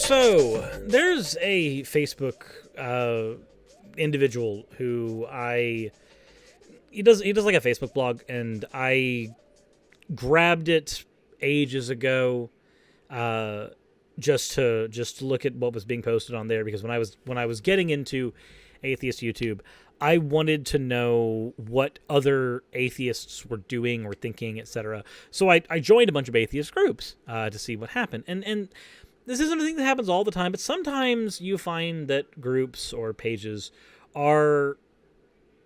So, there's a Facebook individual who he does like a Facebook blog, and I grabbed it ages ago just to look at what was being posted on there, because when I was getting into atheist YouTube, I wanted to know what other atheists were doing or thinking, etc. So I joined a bunch of atheist groups to see what happened. And this isn't a thing that happens all the time, but sometimes you find that groups or pages are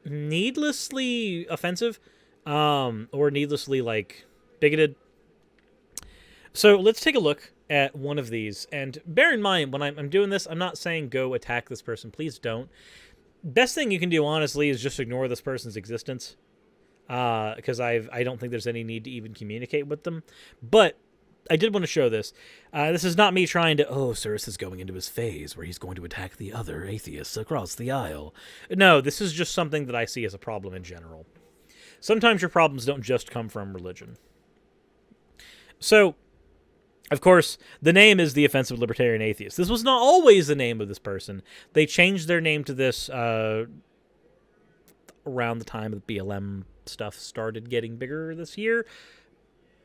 needlessly offensive or needlessly, like, bigoted. So let's take a look at one of these. And bear in mind, when I'm doing this, I'm not saying go attack this person. Please don't. Best thing you can do, honestly, is just ignore this person's existence, because I don't think there's any need to even communicate with them. But I did want to show this. This is not me trying to, Suris is going into his phase where he's going to attack the other atheists across the aisle. No, this is just something that I see as a problem in general. Sometimes your problems don't just come from religion. So, of course, the name is the offensive Libertarian Atheist. This was not always the name of this person. They changed their name to this around the time the BLM stuff started getting bigger this year.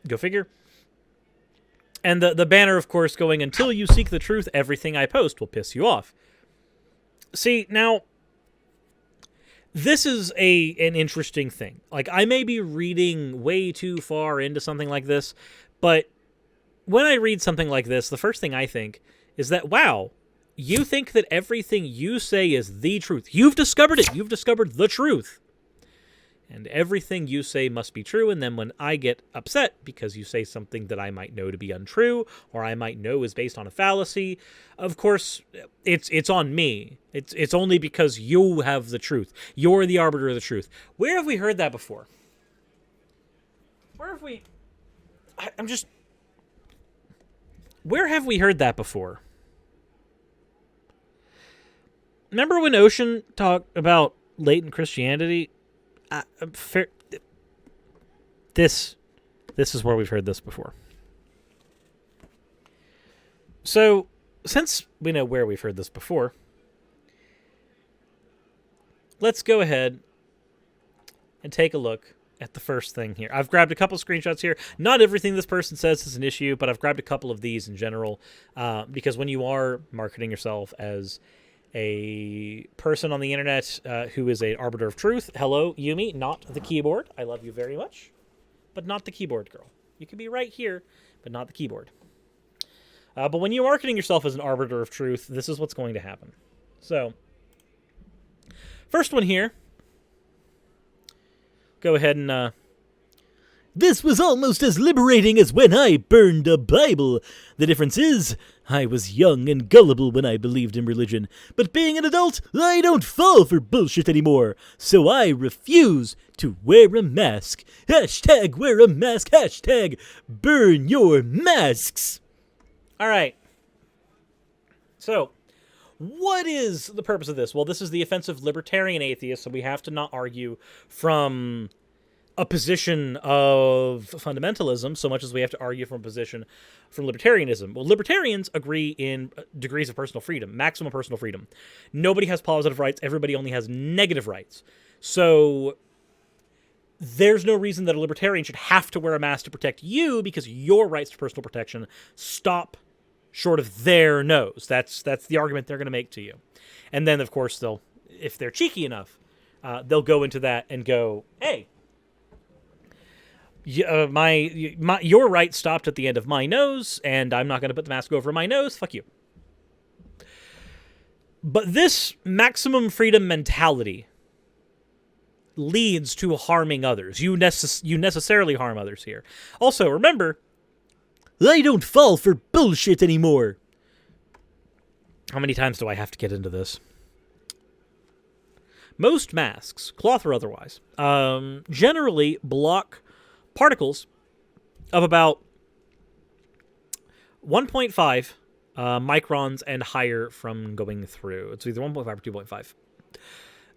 Go figure. And the banner, of course, going, "Until you seek the truth, everything I post will piss you off." See, now, this is an interesting thing. Like, I may be reading way too far into something like this, but when I read something like this, the first thing I think is that, wow, you think that everything you say is the truth. You've discovered it. You've discovered the truth. And everything you say must be true. And then when I get upset because you say something that I might know to be untrue, or I might know is based on a fallacy, of course, it's on me. It's only because you have the truth. You're the arbiter of the truth. Where have we heard that before? Where have we... Where have we heard that before? Remember when Ocean talked about latent Christianity? This is where we've heard this before. So, since we know where we've heard this before, let's go ahead and take a look at the first thing here. I've grabbed a couple screenshots here. Not everything this person says is an issue, but I've grabbed a couple of these in general, because when you are marketing yourself as a person on the internet who is an arbiter of truth, hello, Yumi, not the keyboard. I love you very much, but not the keyboard girl. You can be right here, but not the keyboard. But when you're marketing yourself as an arbiter of truth, this is what's going to happen. So, first one here. Go ahead and, "This was almost as liberating as when I burned a Bible. The difference is, I was young and gullible when I believed in religion. But being an adult, I don't fall for bullshit anymore. So I refuse to wear a mask. Hashtag wear a mask. Hashtag burn your masks." All right. So, what is the purpose of this? Well, this is the offensive Libertarian Atheist, so we have to not argue from a position of fundamentalism so much as we have to argue from a position from libertarianism. Well, libertarians agree in degrees of personal freedom, maximum personal freedom. Nobody has positive rights. Everybody only has negative rights. So there's no reason that a libertarian should have to wear a mask to protect you, because your rights to personal protection stop short of their nose. That's the argument they're going to make to you. And then, of course, if they're cheeky enough, they'll go into that and go, "Hey, your right stopped at the end of my nose, and I'm not going to put the mask over my nose. Fuck you." But this maximum freedom mentality leads to harming others. You necessarily harm others here. Also, remember, I don't fall for bullshit anymore. How many times do I have to get into this? Most masks, cloth or otherwise, generally block particles of about 1.5 microns and higher from going through. It's either 1.5 or 2.5.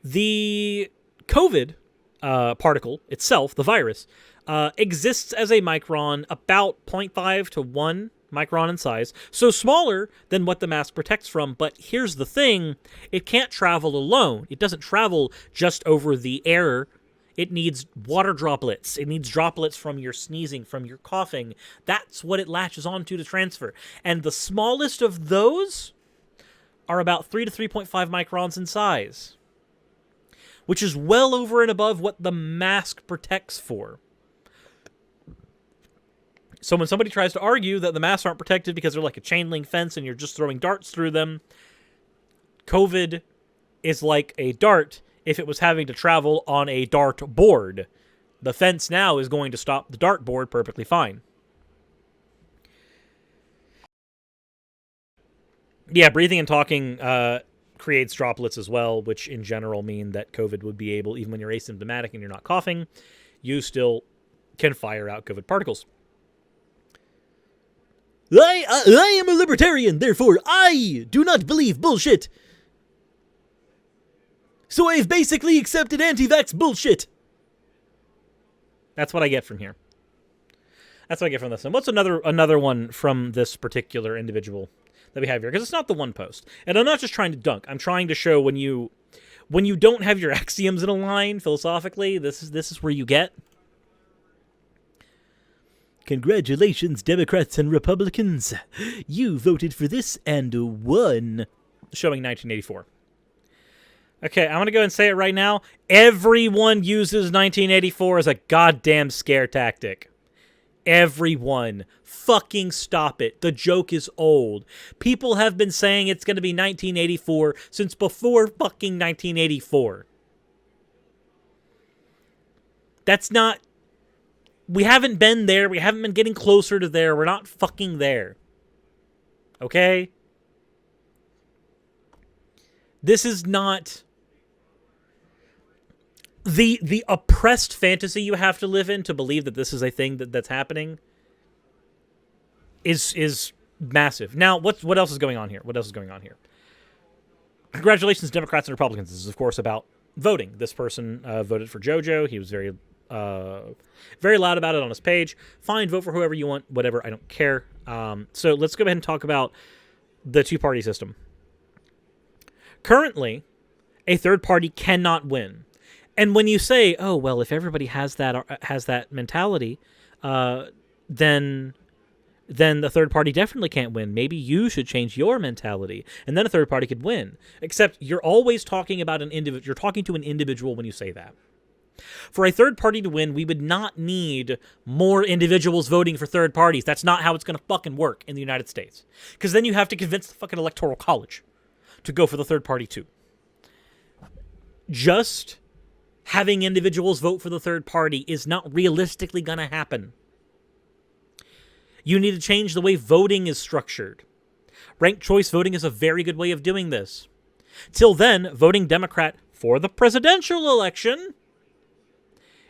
The COVID particle itself, the virus, exists as a micron about 0.5 to 1 micron in size, so smaller than what the mask protects from. But here's the thing, it can't travel alone. It doesn't travel just over the air. It needs water droplets. It needs droplets from your sneezing, from your coughing. That's what it latches onto to transfer. And the smallest of those are about 3 to 3.5 microns in size, which is well over and above what the mask protects for. So when somebody tries to argue that the masks aren't protected because they're like a chain link fence and you're just throwing darts through them, COVID is like a dart if it was having to travel on a dart board. The fence now is going to stop the dart board perfectly fine. Yeah, breathing and talking creates droplets as well, which in general mean that COVID would be able, even when you're asymptomatic and you're not coughing, you still can fire out COVID particles. I am a libertarian, therefore I do not believe bullshit. So I've basically accepted anti-vax bullshit. That's what I get from here. That's what I get from this. And what's another one from this particular individual that we have here? Because it's not the one post. And I'm not just trying to dunk. I'm trying to show when you don't have your axioms in a line philosophically, this is where you get. Congratulations, Democrats and Republicans. You voted for this and won. Showing 1984. Okay, I'm going to go and say it right now. Everyone uses 1984 as a goddamn scare tactic. Everyone. Fucking stop it. The joke is old. People have been saying it's going to be 1984 since before fucking 1984. That's not... We haven't been there. We haven't been getting closer to there. We're not fucking there. Okay? This is not... The oppressed fantasy you have to live in to believe that this is a thing that's happening is massive. Now, what else is going on here? What else is going on here? Congratulations, Democrats and Republicans. This is, of course, about voting. This person voted for JoJo. He was very loud about it on his page. Fine, vote for whoever you want, whatever. I don't care. So let's go ahead and talk about the two-party system. Currently, a third party cannot win. And when you say, "Oh well, if everybody has that mentality, then the third party definitely can't win. Maybe you should change your mentality, and then a third party could win." Except you're always talking about an individual. You're talking to an individual when you say that. For a third party to win, we would not need more individuals voting for third parties. That's not how it's going to fucking work in the United States. Because then you have to convince the fucking Electoral College to go for the third party too. Just having individuals vote for the third party is not realistically going to happen. You need to change the way voting is structured. Ranked choice voting is a very good way of doing this. Till then, voting Democrat for the presidential election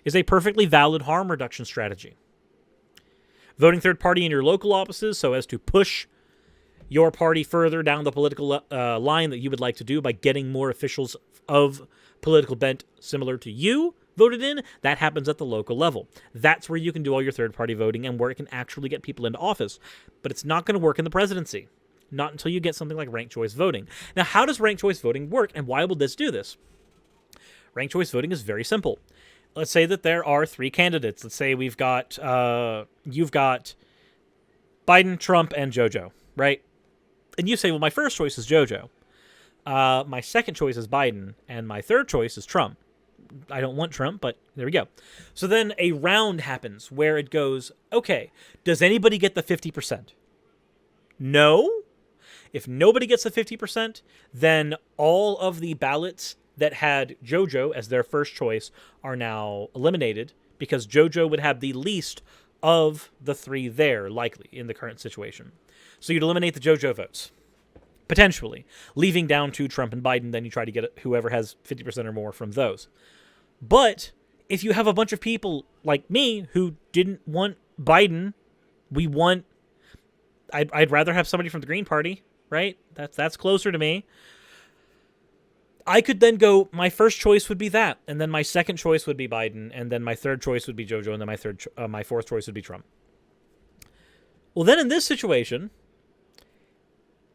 is a perfectly valid harm reduction strategy. Voting third party in your local offices so as to push your party further down the political line that you would like to do by getting more officials of political bent similar to you voted in, that happens at the local level. That's where you can do all your third-party voting and where it can actually get people into office. But it's not going to work in the presidency. Not until you get something like ranked choice voting. Now, how does ranked choice voting work, and why will this do this? Ranked choice voting is very simple. Let's say that there are 3 candidates. Let's say you've got Biden, Trump, and JoJo, right? And you say, well, my first choice is JoJo. My second choice is Biden, and my third choice is Trump. I don't want Trump, but there we go. So then a round happens where it goes, okay, does anybody get the 50%? No. If nobody gets the 50%, then all of the ballots that had JoJo as their first choice are now eliminated because JoJo would have the least of the 3 there, likely, in the current situation. So you'd eliminate the JoJo votes. Potentially, leaving down to Trump and Biden, then you try to get whoever has 50% or more from those. But if you have a bunch of people like me who didn't want Biden, I'd rather have somebody from the Green Party, right? That's closer to me. I could then go, my first choice would be that, and then my second choice would be Biden, and then my third choice would be JoJo, and then my fourth choice would be Trump. Well, then in this situation,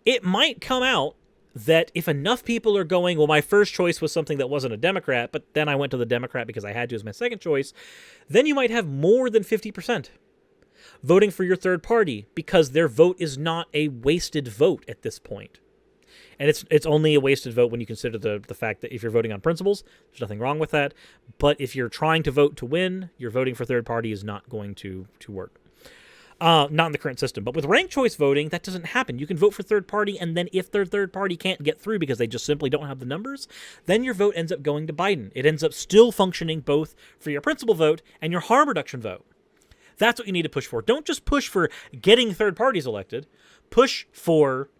it might come out that if enough people are going, well, my first choice was something that wasn't a Democrat, but then I went to the Democrat because I had to as my second choice, then you might have more than 50% voting for your third party because their vote is not a wasted vote at this point. And it's only a wasted vote when you consider the fact that if you're voting on principles, there's nothing wrong with that. But if you're trying to vote to win, your voting for third party is not going to work. Not in the current system. But with ranked choice voting, that doesn't happen. You can vote for third party, and then if their third party can't get through because they just simply don't have the numbers, then your vote ends up going to Biden. It ends up still functioning both for your principal vote and your harm reduction vote. That's what you need to push for. Don't just push for getting third parties elected. Push for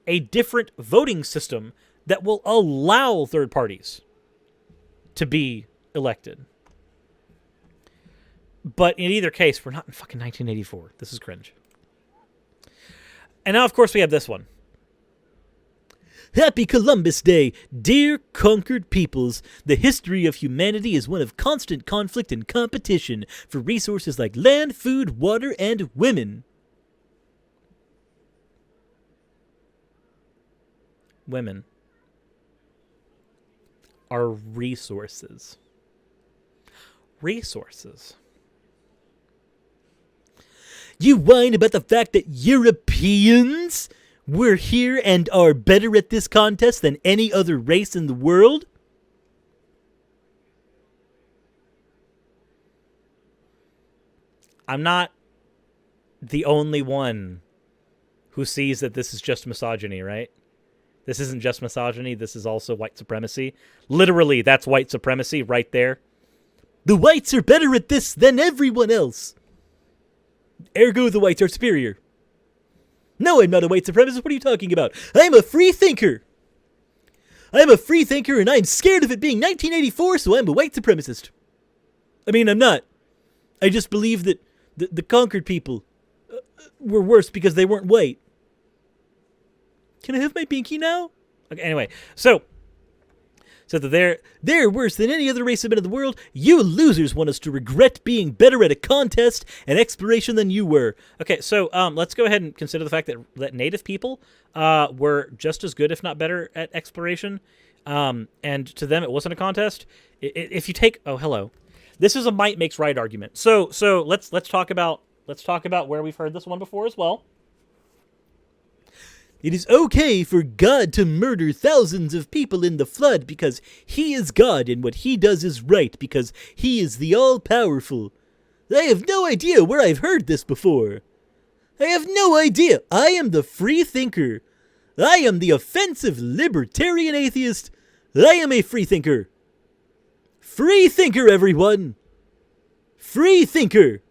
a different voting system that will allow third parties to be elected. But in either case, we're not in fucking 1984. This is cringe. And now, of course, we have this one. Happy Columbus Day, dear conquered peoples. The history of humanity is one of constant conflict and competition for resources like land, food, water, and women. Women are resources. Resources. You whine about the fact that Europeans were here and are better at this contest than any other race in the world? I'm not the only one who sees that this is just misogyny, right? This isn't just misogyny, this is also white supremacy. Literally, that's white supremacy right there. The whites are better at this than everyone else. Ergo, the whites are superior. No, I'm not a white supremacist. What are you talking about? I'm a free thinker. I'm a free thinker, and I'm scared of it being 1984, so I'm a white supremacist. I mean, I'm not. I just believe that the conquered people were worse because they weren't white. Can I have my pinky now? Okay, anyway, so that they're worse than any other race of men in the world. You losers want us to regret being better at a contest and exploration than you were. Okay, so let's go ahead and consider the fact that native people were just as good, if not better, at exploration. And to them, it wasn't a contest. If you take hello, this is a might makes right argument. So let's talk about where we've heard this one before as well. It is okay for God to murder thousands of people in the flood because he is God and what he does is right because he is the all-powerful. I have no idea where I've heard this before. I have no idea. I am the free thinker. I am the offensive libertarian atheist. I am a free thinker. Free thinker, everyone. Free thinker.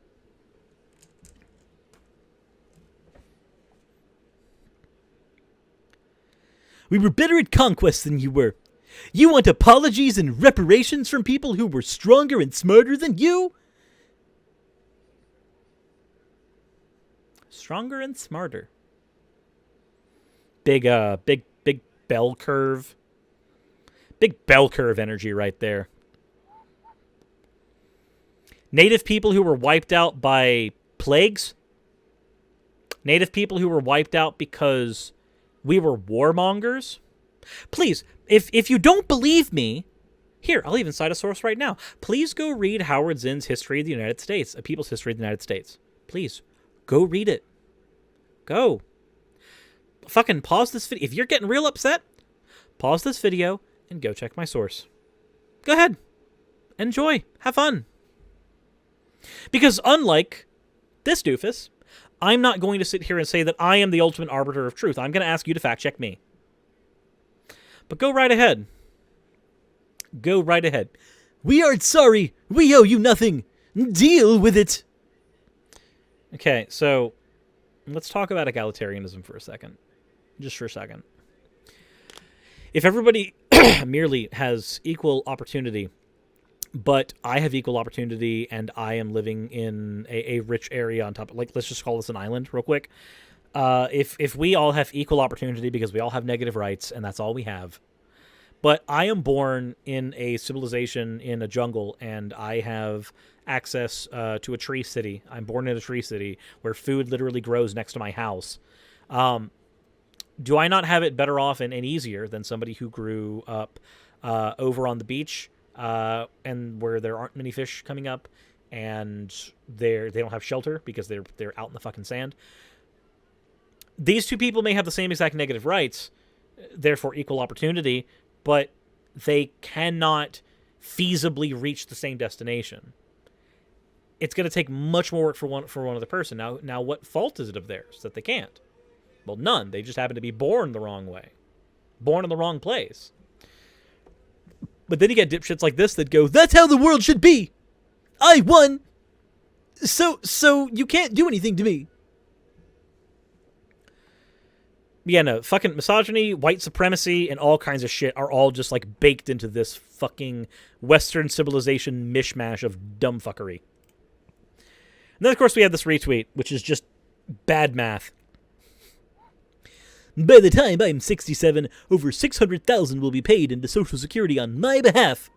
We were better at conquest than you were. You want apologies and reparations from people who were stronger and smarter than you? Stronger and smarter. Big bell curve. Big bell curve energy right there. Native people who were wiped out by plagues. Native people who were wiped out because we were warmongers. Please, if you don't believe me, here, I'll even cite a source right now. Please go read Howard Zinn's History of the United States, A People's History of the United States. Please, go read it. Go. Fucking pause this video. If you're getting real upset, pause this video and go check my source. Go ahead. Enjoy. Have fun. Because unlike this doofus, I'm not going to sit here and say that I am the ultimate arbiter of truth. I'm going to ask you to fact check me. But go right ahead. Go right ahead. We aren't sorry. We owe you nothing. Deal with it. Okay, so let's talk about egalitarianism for a second. Just for a second. If everybody merely has equal opportunity, but I have equal opportunity and I am living in a rich area on top of, like, let's just call this an island real quick. If we all have equal opportunity because we all have negative rights and that's all we have, But I am born in a civilization in a jungle, and I have access to a tree city. I'm born in a tree city where food literally grows next to my house. Do I not have it better off and easier than somebody who grew up over on the beach and where there aren't many fish coming up, and they don't have shelter because they're out in the fucking sand? These two people may have the same exact negative rights, therefore equal opportunity, but they cannot feasibly reach the same destination. It's going to take much more work for one other person. Now, what fault is it of theirs that they can't? Well, none. They just happen to be born the wrong way, born in the wrong place. But then you get dipshits like this that go, "That's how the world should be. I won. So you can't do anything to me." Yeah, no, fucking misogyny, white supremacy, and all kinds of shit are all just, like, baked into this fucking Western civilization mishmash of dumb fuckery. And then, of course, we have this retweet, which is just bad math. "By the time I'm 67, over $600,000 will be paid into Social Security on my behalf.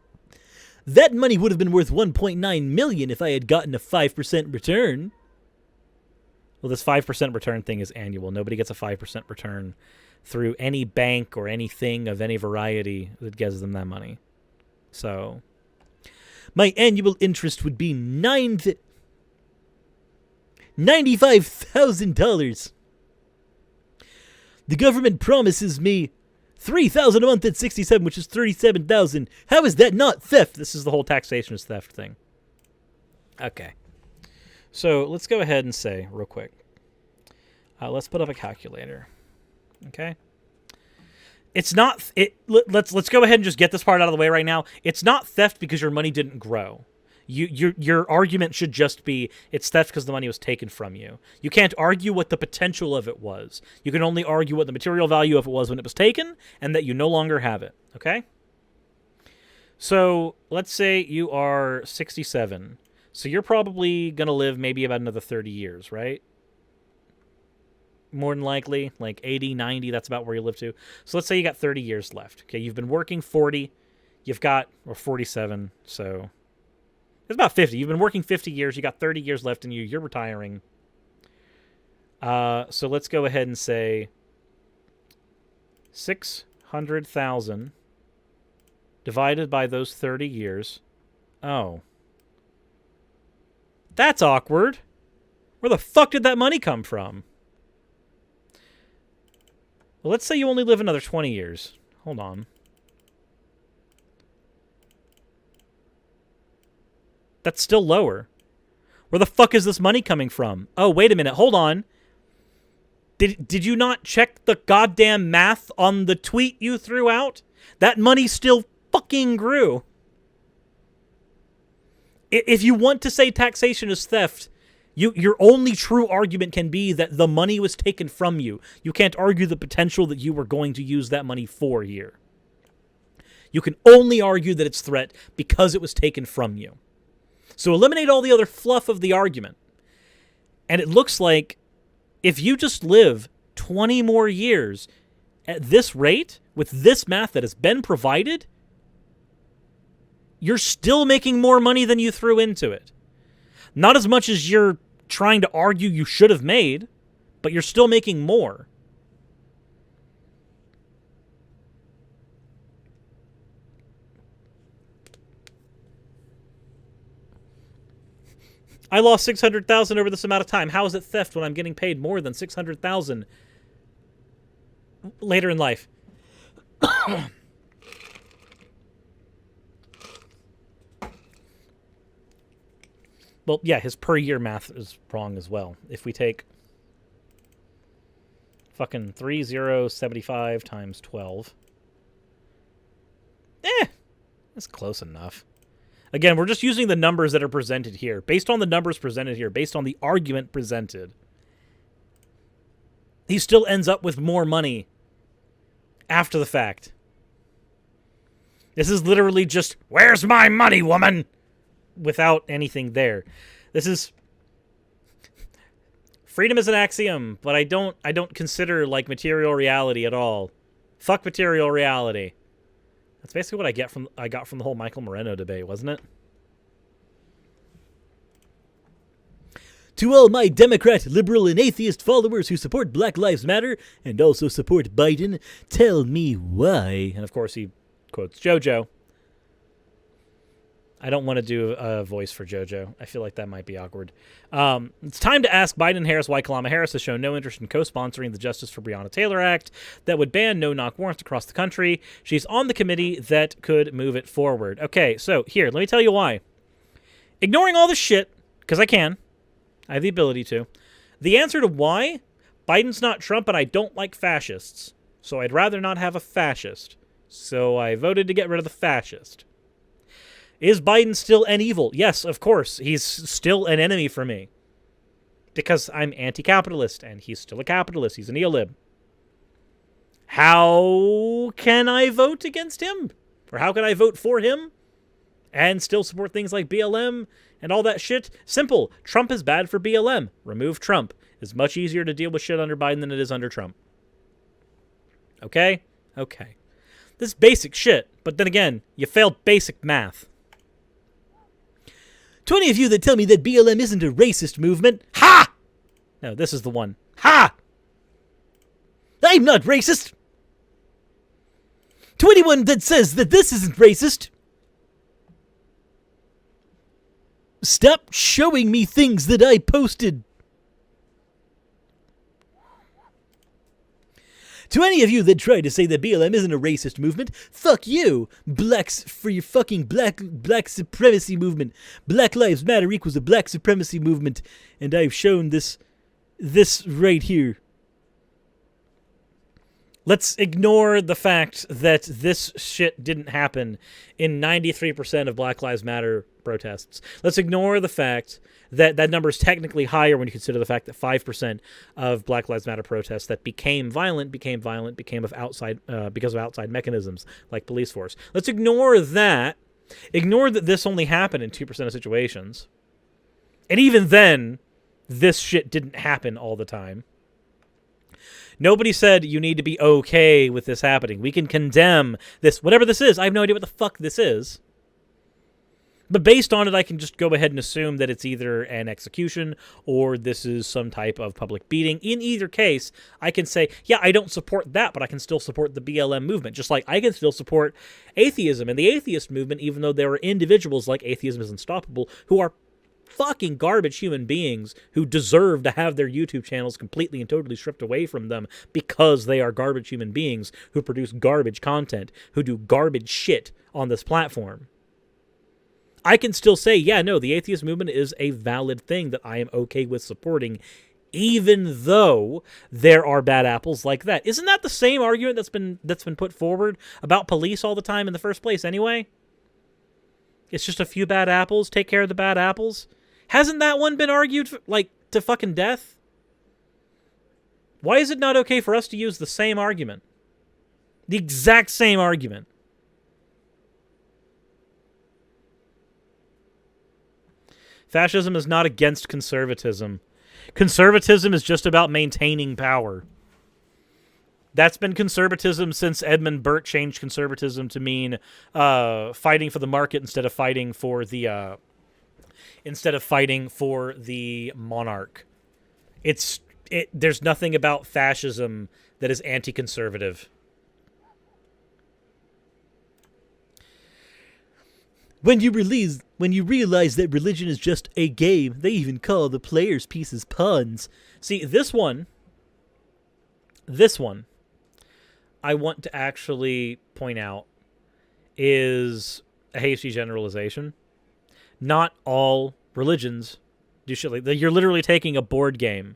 That money would have been worth $1.9 million if I had gotten a 5% return." Well, this 5% return thing is annual. Nobody gets a 5% return through any bank or anything of any variety that gives them that money. So, my annual interest would be $95,000. The government promises me $3,000 a month at 67, which is $37,000. How is that not theft? This is the whole taxation is theft thing. Okay. So let's go ahead and say real quick. Let's put up a calculator. Okay. It's not. Let's go ahead and just get this part out of the way right now. It's not theft because your money didn't grow. Your argument should just be it's theft because the money was taken from you. You can't argue what the potential of it was. You can only argue what the material value of it was when it was taken, and that you no longer have it. Okay. So let's say you are 67. So you're probably going to live maybe about another 30 years, right? More than likely, like 80, 90, that's about where you live to. So let's say you got 30 years left. Okay, you've been working 40. You've got, or 47, so it's about 50. You've been working 50 years. You got 30 years left in you. You're retiring. So let's go ahead and say 600,000 divided by those 30 years. Oh. That's awkward. Where the fuck did that money come from? Well, let's say you only live another 20 years. Hold on. That's still lower. Where the fuck is this money coming from? Oh, wait a minute. Hold on. Did you not check the goddamn math on the tweet you threw out? That money still fucking grew. If you want to say taxation is theft, your only true argument can be that the money was taken from you. You can't argue the potential that you were going to use that money for here. You can only argue that it's threat because it was taken from you. So eliminate all the other fluff of the argument. And it looks like if you just live 20 more years at this rate, with this math that has been provided, you're still making more money than you threw into it. Not as much as you're trying to argue you should have made, but you're still making more. I lost 600,000 over this amount of time. How is it theft when I'm getting paid more than 600,000 later in life? Well, yeah, his per year math is wrong as well. If we take fucking 3075 times 12. That's close enough. Again, we're just using the numbers that are presented here. Based on the numbers presented here, based on the argument presented, he still ends up with more money after the fact. This is literally just, "Where's my money, woman?" without anything there. This is freedom is an axiom, but I don't consider like material reality at all. Fuck material reality. That's basically what I got from the whole Michael Moreno debate, wasn't it? To all my Democrat, liberal, and atheist followers who support Black Lives Matter and also support Biden, tell me why. And of course he quotes JoJo. I don't want to do a voice for JoJo. I feel like that might be awkward. It's time to ask Biden and Harris why Kamala Harris has shown no interest in co-sponsoring the Justice for Breonna Taylor Act that would ban no-knock warrants across the country. She's on the committee that could move it forward. Okay, so here, let me tell you why. Ignoring all this shit, because I can. I have the ability to. The answer to why, Biden's not Trump and I don't like fascists. So I'd rather not have a fascist. So I voted to get rid of the fascist. Is Biden still an evil? Yes, of course. He's still an enemy for me. Because I'm anti-capitalist, and he's still a capitalist. He's a neolib. How can I vote against him? Or how can I vote for him and still support things like BLM and all that shit? Simple. Trump is bad for BLM. Remove Trump. It's much easier to deal with shit under Biden than it is under Trump. Okay? Okay. This is basic shit. But then again, you failed basic math. 20 of you that tell me that BLM isn't a racist movement. Ha! No, this is the one. Ha! I'm not racist. 21 that says that this isn't racist. Stop showing me things that I posted. To any of you that try to say that BLM isn't a racist movement, fuck you. Blacks for your fucking black supremacy movement. Black Lives Matter equals a black supremacy movement, and I've shown this right here. Let's ignore the fact that this shit didn't happen in 93% of Black Lives Matter protests. Let's ignore the fact that that number is technically higher when you consider the fact that 5% of Black Lives Matter protests that became violent because of outside mechanisms like police force. Let's ignore that. Ignore that this only happened in 2% of situations. And even then, this shit didn't happen all the time. Nobody said you need to be okay with this happening. We can condemn this, whatever this is. I have no idea what the fuck this is. But based on it, I can just go ahead and assume that it's either an execution or this is some type of public beating. In either case, I can say, yeah, I don't support that, but I can still support the BLM movement. Just like I can still support atheism and the atheist movement, even though there are individuals like Atheism is Unstoppable who are fucking garbage human beings who deserve to have their YouTube channels completely and totally stripped away from them because they are garbage human beings who produce garbage content, who do garbage shit on this platform. I can still say, yeah, no, the atheist movement is a valid thing that I am okay with supporting, even though there are bad apples like that. Isn't that the same argument that's been put forward about police all the time in the first place anyway? It's just a few bad apples. Take care of the bad apples. Hasn't that one been argued, like, to fucking death? Why is it not okay for us to use the same argument? The exact same argument. Fascism is not against conservatism. Conservatism is just about maintaining power. That's been conservatism since Edmund Burke changed conservatism to mean fighting for the market instead of fighting for the monarch. There's nothing about fascism that is anti-conservative. When you realize that religion is just a game, they even call the players' pieces pawns. See, this one, I want to actually point out, is a hasty generalization. Not all religions do shit like that. You're literally taking a board game.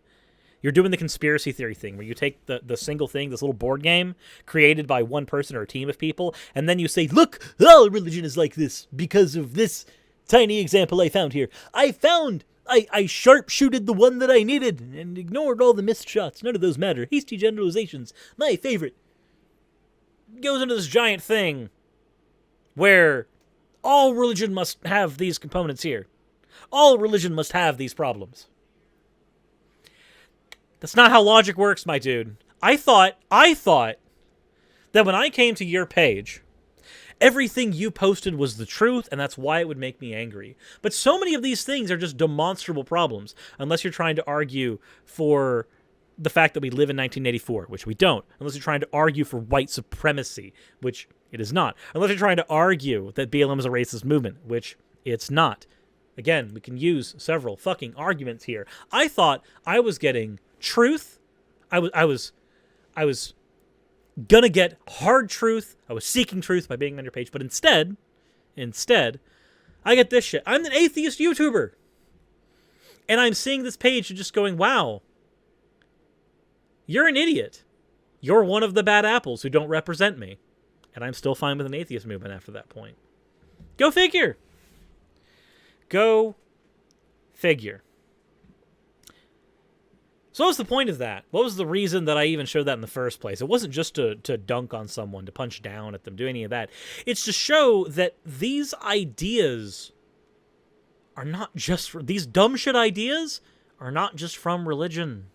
You're doing the conspiracy theory thing where you take the single thing, this little board game created by one person or a team of people, and then you say, look, all religion is like this because of this tiny example I found here. I sharpshooted the one that I needed and ignored all the missed shots. None of those matter. Hasty generalizations. My favorite. Goes into this giant thing where all religion must have these components here. All religion must have these problems. That's not how logic works, my dude. I thought that when I came to your page everything you posted was the truth, and that's why it would make me angry. But so many of these things are just demonstrable problems, unless you're trying to argue for the fact that we live in 1984, which we don't. Unless you're trying to argue for white supremacy, which it is not. Unless you're trying to argue that BLM is a racist movement, which it's not. Again, we can use several fucking arguments here. I thought I was getting truth. I was gonna get hard truth. I was seeking truth by being on your page, but instead, I get this shit. I'm an atheist YouTuber, and I'm seeing this page and just going, wow, you're an idiot. You're one of the bad apples who don't represent me. And I'm still fine with an atheist movement after that point. Go figure. Go figure. So what was the point of that? What was the reason that I even showed that in the first place? It wasn't just to dunk on someone, to punch down at them, do any of that. It's to show that these ideas are not just... These dumb shit ideas are not just from religion.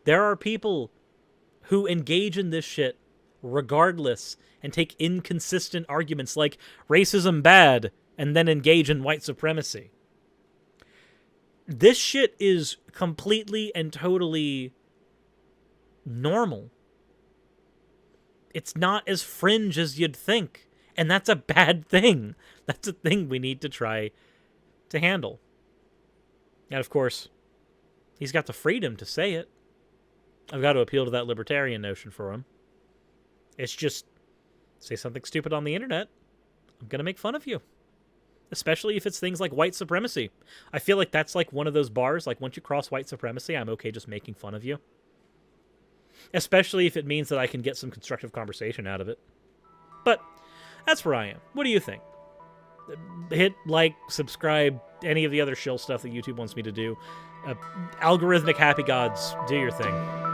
There are people who engage in this shit regardless and take inconsistent arguments like racism bad and then engage in white supremacy. This shit is completely and totally normal. It's not as fringe as you'd think, and that's a bad thing. That's a thing we need to try to handle. And of course, he's got the freedom to say it. I've got to appeal to that libertarian notion for him. It's just, say something stupid on the internet, I'm going to make fun of you. Especially if it's things like white supremacy. I feel like that's like one of those bars, like once you cross white supremacy, I'm okay just making fun of you. Especially if it means that I can get some constructive conversation out of it. But that's where I am. What do you think? Hit like, subscribe, any of the other shill stuff that YouTube wants me to do. Algorithmic happy gods, do your thing.